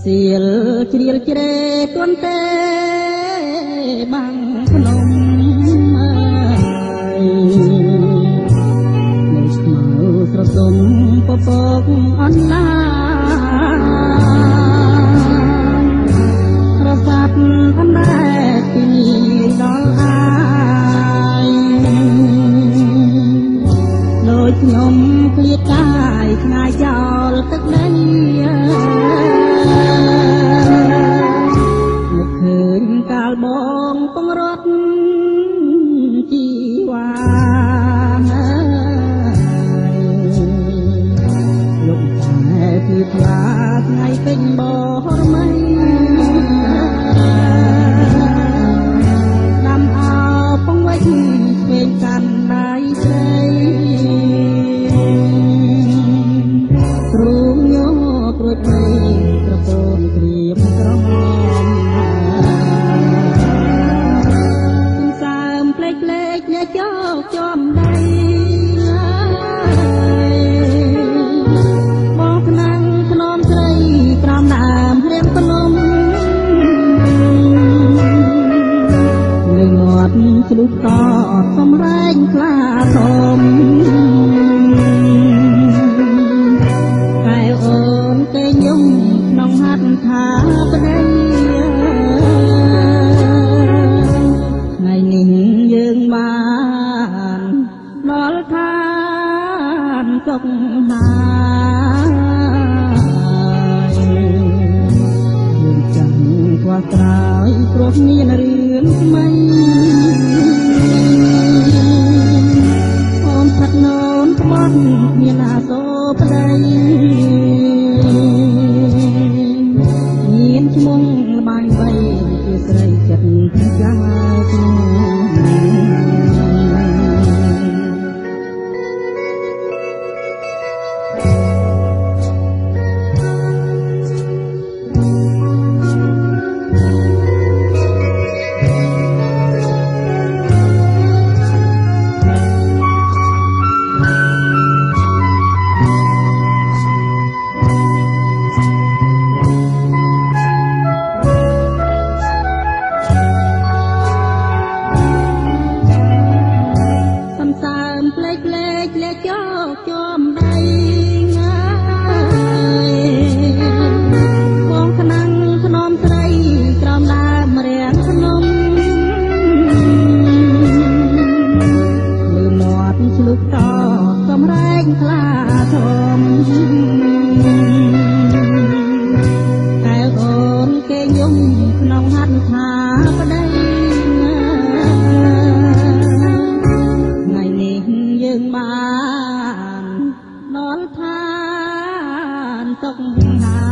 សៀលជ្រៀលជ្រែគន់ទេបាំងភ្នំនៅស្មៅស្រសុំពពកអនឡារសាត់អណ្ដែតពីដល់អាយដូចខ្ញុំឃ្លាតកាយឆ្ងាយចោលទឹកដីឃើញកាលបងពងរត់ជីវ៉ាលោកតែពីផ្លាថ្ងៃពេញបរមីដាំអោពងវិចស្វែងកាន់ដៃស្រីទ្រូងញោព្រួយបីក្រពូនក្រៀមក្រមចោកចំដៃបងខ្នាំងភ្នំស្រីក្រំដើមរៀមភ្នំលើមាត់ជ្លុះតតសំរែងខ្លាធំកែវអូនគេញុំក្នុងហាត់ថាប្តីថ្ងៃនេះយើងបានដល់ឋានសុខហើយយើងចាំខ្វះក្រោយព្រោះមានរឿងថ្មីអូនផាត់នោនក្បត់មានអាសូរប្តីមានឈ្មោះល្បាញវៃជាស្រីចិត្តយ៉ាងក្នុងហាត់ថាប្តីថ្ងៃនេះយើងបានដល់ឋានសុខហើយ